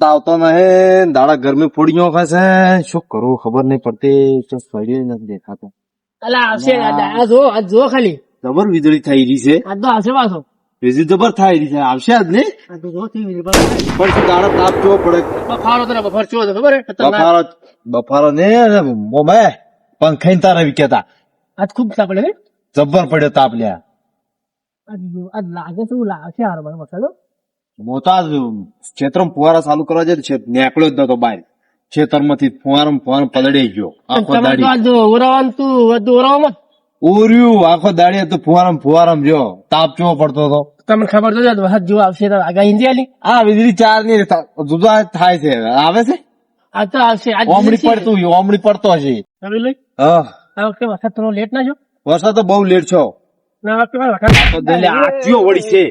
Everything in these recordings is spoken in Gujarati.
તો આવતો નહીં, દાડા ગરમી ફોડીઓ ખાશે, શું કરું ખબર નહીં પડતી, ફરી નથી દેખાતો. અલા આવશે આ જો ખાલી જબર વીજળી થઈ રહી છે, આ તો આવશે પાછો. વીજળી જબર થઈ રહી છે, આવશે આજ ને. આ તો જો થી વીજળી પણ શું દાડા તાપ કેવો પડે, બફારો તો બફાર ચો ખબર હે બફારો ને મોમે પંખાઈ તારા વિકેતા આજ ખૂબ સાપડે ને જબ્બર પડ્યો તાપ લ્યા. આજ લાગે શું લાગશે હારો મને મસાલો મોટા ક્ષેત્રમાં ફુવારા ચાલુ કરવા જાય છે, નીકળ્યો જ નતો બહાર ક્ષેત્રમાંથી ફુવારા પલળી ગયો આખો દાડી. ઓરાવાનું તું ઓરાવામાં ઓર્યું આખો દાડી તો ફુવારામ જો તાપ કેવો પડતો હતો. તમને ખબર તો છે વરસાદ જેવો આવશે તો આગાહી નથી આલી. આ વીજળી ચાર ની જુદા થાય છે, આવે છે આ તો આવશે ઓમડી પડતું ઓમડી પડતો હશે. આ વખતે વરસાદ થોડો લેટ ના જો, વરસાદ તો બહુ લેટ છો. ના વખતે વરસાદ આચીઓ વળી છે.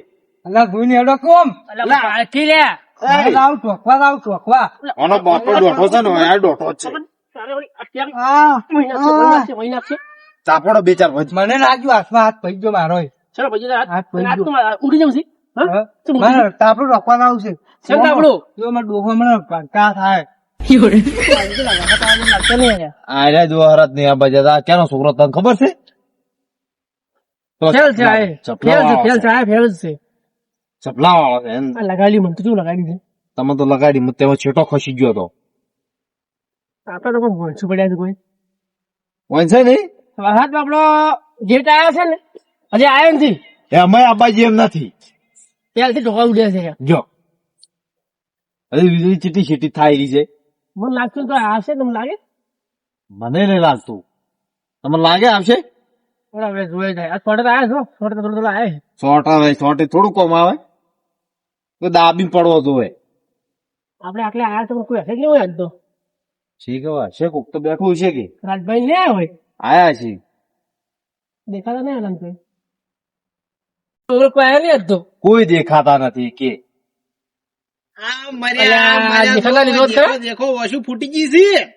અલા ભૂની હેડો કોમ અલા બાકી લે આવ ટોકવા આનો બાપો ડોઠો છે ને આ ડોઠો જ છે. સારે વળી અત્યારે મહિના છે ચાપડો બે ચાર મને લાગ્યું હાથમાં હાથ પડી ગયો મારો. ચલો પછી રાત ઉડી જવું છે તાપડું રોકવાનું આવશે. છે તાપડું જો મારે ડોહો મને કા થાય. આર્યા જો હરત ની આ બજા ક્યાંનો છોકરો તને ખબર છે? ફેલ છે ચપલા વાળો છે એમ. લગાડી મને તો શું લગાડી છે તમે તો લગાડી તેમાં છેટો ખસી ગયો હતો. આપડે તો કોઈ ભોંસું પડ્યા છે કોઈ હોય છે નઈ વરસાદ આપડો જેટ આવ્યો છે ને હજી આવ્યો નથી. એમાં આબાજી એમ નથી ત્યારથી ઢોકા ઉડ્યા છે. જો હજી વીજળી ચીટી છીટી થાય રહી છે. મને લાગતું તો આવશે તમને લાગે? મને નહીં લાગતું, તમને લાગે આવશે? હવે જોઈ જાય આ સોટે આવ્યા છો સોટે થોડો થોડો આવે શોર્ટ આવે શોર્ટ થોડું કોમ આવે તો દાબી પડવો જોવે. આપડે આટલે આવ્યા તો કોઈ હશે જ નહીં હોય આજ તો. ઠીક હવે છે કોક તો બેઠું છે કે રાજભાઈ ને આવ્યા હોય આયા છે દેખાતા નહીં આનંદ કોઈ કોઈ આવ્યા નહીં આજ તો. કોઈ દેખાતા નથી કે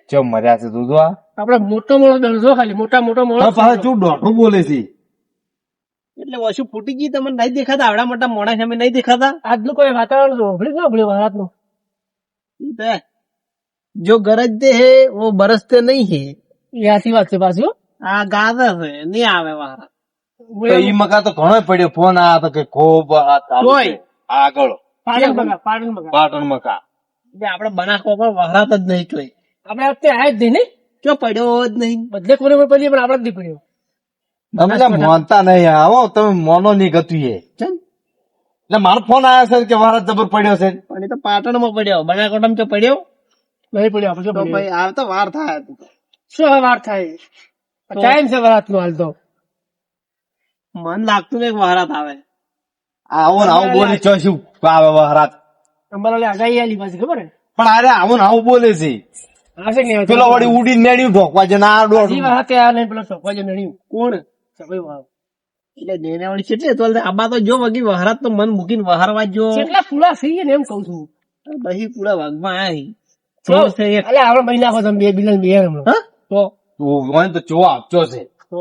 ચમ મર્યા છે તું આ આપડે મોટો મોટો દરજો ખાલી મોટો પાછા શું દોઢું બોલે છે. એટલે વસુ ફૂટી ગઈ તમને નહીં દેખાતા? આવડા મોટા મોણા સામે નહીં દેખાતા? આજનું કોઈ વાતાવરણ જોભળ્યું ના ભળ્યું ભારતનું. જો ગરજ દે હે વો બરસતે નહીં હે. એ આથી વાત છે પાછું. આ ગાધા છે નહીં આવે વારા. ઈ મકા તો ઘણો પડ્યો ફોન આ તો કે ખૂબ આગળ પાટણ મકા આપડે બનાસકાંઠા વહરાત જ નહીં જોઈ. આપડે અત્યારે આયા જ નહીં ને જો પડ્યો જ નહીં. બદલે કોને પડી પણ આપડે જ નહીં પડ્યો. તમે મોનતા નહીં આવો તમે મોનો ની ગતું એટલે મારો ફોન આવ્યો છે કે મારા જબર પડ્યો છે. પણ એ તો પાટણ માં પડ્યો, બનાસકાંઠામાં તો પડ્યો નહીં પડ્યો આપણે તો ભાઈ આવતા વાર થાય. શું વાર થાય? ટાઈમ છે વરાત નો હાલ તો. મન લાગતું નહીં વહરાત આવે. આવો ને આવું બોલી ચોશું આવે વહરાત. અંબાલાલે આગાહી આલી પાછી ખબર હે પણ અરે આવું ને આવું બોલે છે. આવશે કે નહીં? પેલો વળી ઉડીને મેળ્યું ઢોકવા છે ના હજી વખતે આ નહીં પેલો ચોકવા જે મેળ્યું કોણ સભાઈ વાવ એટલે દેને વાળી કેટલી તો આબા તો જો વગી વહરાત તો મન મૂકીને વહારવા જો કેટલા ફૂલા થઈ ને એમ કઉ છું. દહી પૂરા વાગમાં આવી અલે આપડે મહિના આખો તમે 2 બિલિયન બે તો તો ચો આપજો છે તો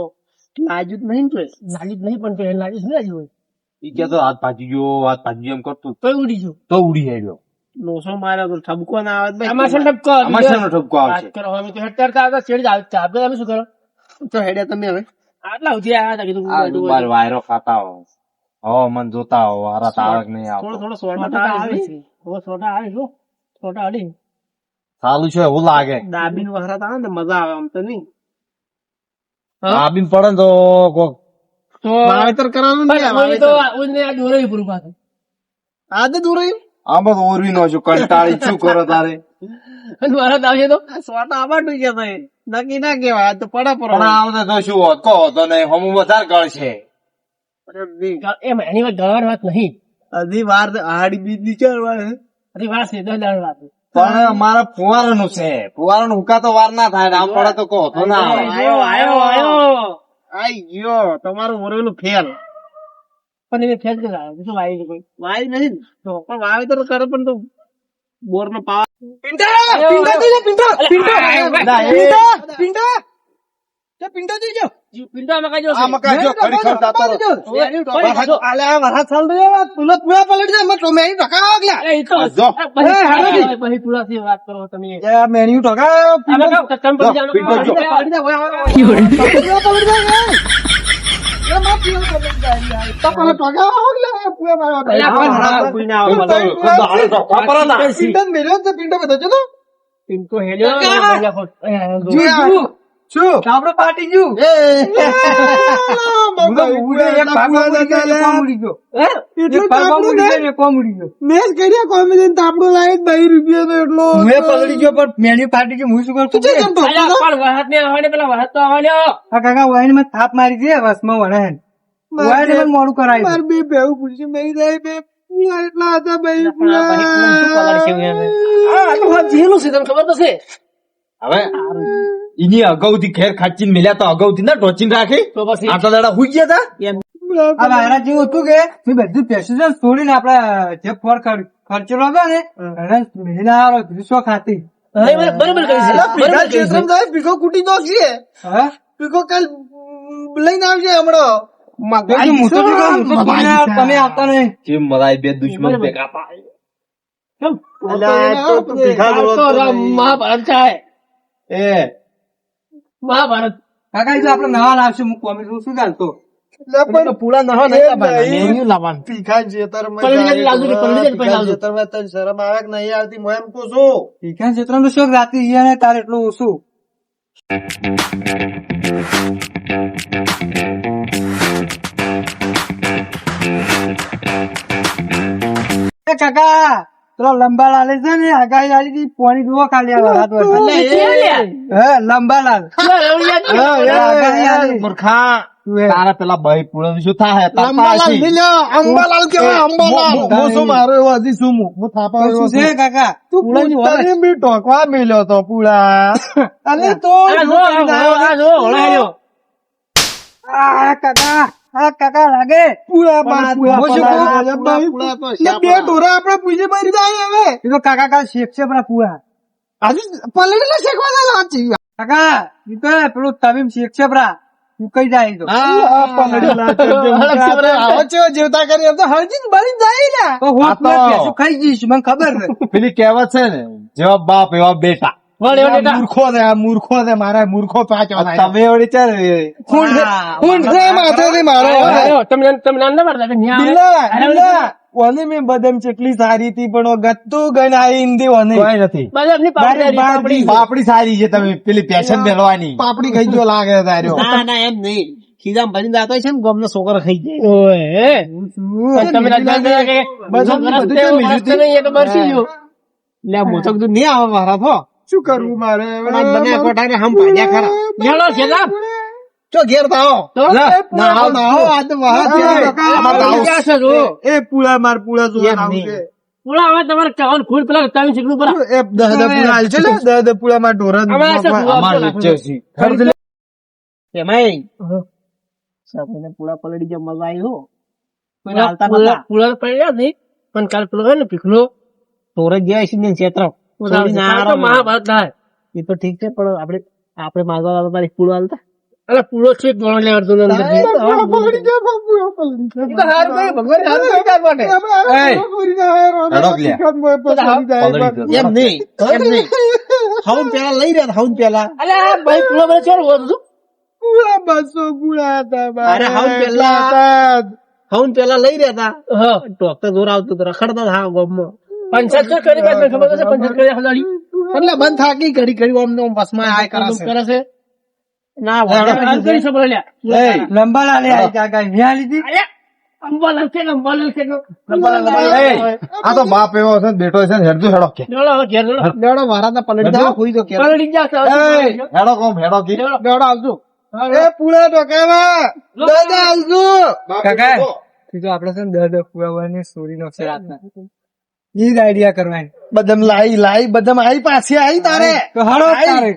લાજુ જ નહીં તો લાગી જ નહીં પણ તો લાગી જ નહીં હોય. ઈ કેતો હાથ ભાજી ગયો એમ કરતું તો ઉડી ગયો તો ઉડી આવ્યો. લોસો માર્યો તો ઠપકો ના આવે ભાઈ. આમાં છે ઠપકો આમાં શેનો ઠપકો આવશે? કરો અમે તો હેટર આવતા છેડી ચાપે તમે શું કરો તો હેડ્યા તમે હવે આટલા સુધી આવ્યા હતા કીધું આ દુબાર વાયરો ખાતા હો મન જોતા હો હારા તારક નહીં આવતો. થોડો સોટા આવે છે સોટા આવે શું સોટા અડી સાલું છે એવું લાગે. દાબીન વહરાત આવે ને મજા આવે આમ તો નહીં. આબીન પડે ને તો કોક તો વાવેતર કરવાનું નહીં. તો ઓને આ દોરાઈ પૂરું પાછું આ તો દૂર રહ્યું. આમાં તો ઓરવી નો છું કંટાળી શું કરો તારે. અને વરસાદ આવશે તો સોટા આબાટું ગયા થાય નક્કી ના કેવાય. આ તો પડા પર પણ આવતે તો શું હોત કહો તો નહીં હમું વધારે ગળશે. એમ એની વાત ગળવાની વાત નહીં. હજી વાર આડી બીજ નીચાડવા હજી વાર છે 10 દાડા વાત. પણ મારા ફુવારાનું છે ફુવારાનું હુકા તો વાર ના થાય આમ પડે તો કહો તો ના આવે. આઈ ગયો તમારું મોરેલું ફેલ. પણ એને ફેલ કે લાવે શું વાય છે કોઈ વાય નહીં ને. તો પણ વાવેતર કરે પણ તો બોર નો પાવા પિંટા પિંડો જોઈ જાઓ. પિંડો આમાં કાઢજો. આ મકા જો ખરેખર દાતો રહો. અલે આ વરસાદ ચાલુ થયો, પુલો પુલા પલટી જાય, મેં ટોમે અહીં ઢોકા વાગ્યા. અરે, ઈ તો જો. બહી પુલાથી વાત કરો તમે. મેન્યુ ઢોકા આમાં કાં કચકમ પડી જાય, પિંડો જો. પડી જાય, ઓય, ઓય, ઓય. પુલો પલટી જાય. એ માં પુલો પલટી જાય. તો પેલો ઢોકા વાગ્યા, પુલા મારવા. અલ્યા, કોઈ ના, કોઈ ના આવે, હાલો તો ખબર ના. પિંડો મેલ્યો તો પિંડો બધો છે તો. પિંટો હેલ્યો, શું આપડે પાર્ટી જુ મેચ કર્યા કોમેડી તાપડો લાવે 2 રૂપિયા એટલો મેં પલડી ગયો પણ મેન્યુ પાર્ટી કે હું શું કરું અલ્યા, પણ વરસાદ ને આવવાને, પેલા વરસાદ તો આવવાનો. કાકા વાઈન માં થાપ મારી દે વસમાં વણે વાઈન માં મોડું કરાય માર બે ભેવું પૂછી મેં જાય બે એટલા હતા ભાઈ પણ આ બહી પુલા શું પલાળી છે હવે? આ તો વાત જેલું છે, તને ખબર તો છે. હવે એની અગાઉથી ખેર ખાચીને મેલ્યા તો અગાઉથી ના ટોચીને રાખી તો પછી આટલા દાડા હુઈ ગયા હતા. એમ આ મારા જેવું હતું કે મેં બધું પેસેન્જર છોડીને આપડા જે ફોર ખર્ચેલો હતો ને એને મેળીને આવ્યો દૃશ્યો ખાતી બરાબર કરી છે, બરાબર કરી છે. પીકો કુટી દો છે પીકો કાલ લઈને આવશે હમણાં તમે આવતા નહીં જે મરાય બે દુશ્મન ભેગા પાય. કેમ? આ તો મહાભારત છે. એ મહાભારત. કાકા જો આપડે નવા લાવશું હું કોમેન્ટ શું ચાલતો પુલા નવા નહીં લાવવાના, મેન્યુ લાવવાનું. પલળી જાય લાવજો ને, પલળી જાય ને પછી લાવજો. શરમ આવે કે નહીં આવતી હું એમ કહું છું પીખા ક્ષેત્ર નો શોખ રાતે ગયા ને તારે એટલું ઓછું કાકા પેલો લંબાલાલ છે ને આગાહી આલી હતી પોણી પીવો ખાલી લંબાલાલ આગાહી આલી મૂર્ખા તારા પેલા ભાઈ પુરાણ શું થાય અંબાલાલ કેવાય અંબાલાલ હું શું મારો એવો હજી શું હું થાપા શું છે કાકા તું પુલાની બી ટોકવા મેલ્યો તો પુલા અને તો આ જો, આ જો, હળાયો. આ કાકા લાગે પુલા બે ઢોરા આપડે પૂછે મારી જાય હવે એ તો કાકા કા શેક છે પણ પુલા આજે પલડી શેકવા કાકા ઈ તો પેલું તબીબ શેક છે બરા તું કઈ જાય તો જેવતા કરી એમ તો હળજી બળી જાય ને તો હોત પેસું ખાઈ જઈશ મને ખબર છે પેલી કહેવત છે ને જેવા બાપ એવા બેટા. મૂર્ખો ને આ મૂર્ખો ને મારા મૂર્ખો પાછો તમે વળી ચાલે માથે મારો તમે ના મારતા, ન્યા. ઓને મેં બદામ ચેટલી સારી હતી પણ ગત્તું ગણ આવી કઈ નથી બદામની પાપડી. પાપડી સારી છે, તમે પેલી પેશન મેળવાની પાપડી ખાઈ ગયો લાગે તાર્યો ના ના એમ નહીં, ખીજામ ભરીને જાતો છે ને ગામનો છોકરો ખાઈ જાય. ઓય તમે રાજ્ય કે બધું નહીં, એ તો બરસી ગયો. લે મોટક તો નહીં આવે મારા તો શું કરવું મારે બને કોઠાને હમ ભાજ્યા ખરા. હેલો છેલ્લા ચો ઘેર થાઓ એ પુલા માર પુલા જો પુલા હવે તમારે કહેવાનું ખુદ પેલા તમે શીખવું પડે. એ દહ પુલા હાલ છે ને દહ પુલા માં ઢોરા એમાંય પુલા પલડી જાય મજા આવી. પુલા પડ્યા નહીં પણ કાલ પેલો હોય ને પીખલો તોરે ગયા છે ને ક્ષેત્ર મહાભારત થાય એ તો ઠીક છે પણ આપડે માગવા તારી પુલો હાલતા અરે પુલો છે ગણો લેવડતો એમ નહીં હાઉન પેલા લઈ રહ્યા હાઉન પેલા અરે ભાઈ પુલો મને ચોર હતું હાઉન પેલા લઈ રહ્યા હતા ડોક્ટર જોર આવતું રખડતા હા ગામમાં પંચાયત કરી ખબર છે પંચાયત કરી એટલે બંધ થાકી ઘડી ઘડી આમ બસમાં આ કરે છે ના કરી શકો લંબા લે કાકા ન્યા લીધી અંબાલાલ છે આ તો બાપ એવો છે ને બેટો છે ને હેડજો હેડો કે લેવડો વારાના પલડી જાવ કોઈ તો કે પલડી જા હેડો કોમ હેડો કી લેવડો આવજો એ પુલા ટોકાવા દાદા આવજો કાકા તું તો આપણે છે ને દાદા પુરાવાની સ્ટોરી નો છે રાતના ઈ જ આઈડિયા કરવાની બદમ લાઈ બદમ આઈ પાછી આઈ તારે તો હળો તારે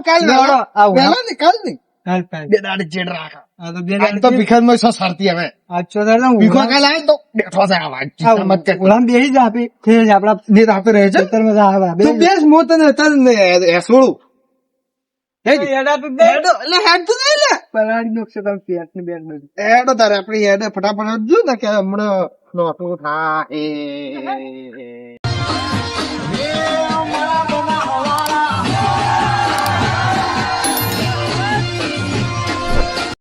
કાલ લેવડો આવ ને કાલ નહીં કાલ બે દાડે ચેડ રાખ આ તો બે દાડે તો ભીખન માં સરતી હવે આજો દાડે ભીખો કાલ આય તો બેઠો છે આ વાત મત કે ગુલામ બેહી જ આપી થે જ આપડા ને આપે રહે છે તર માં આવે તું બેસ મોત ને તર ને એસોળું હેડો એટલે હેડ તું નહીં લે પલાળી નાખશે તમે પેટ ની બેન બધું હેડો તારે આપડે હેડે ફટાફટ જો ને કે હમણાં નોટું થાય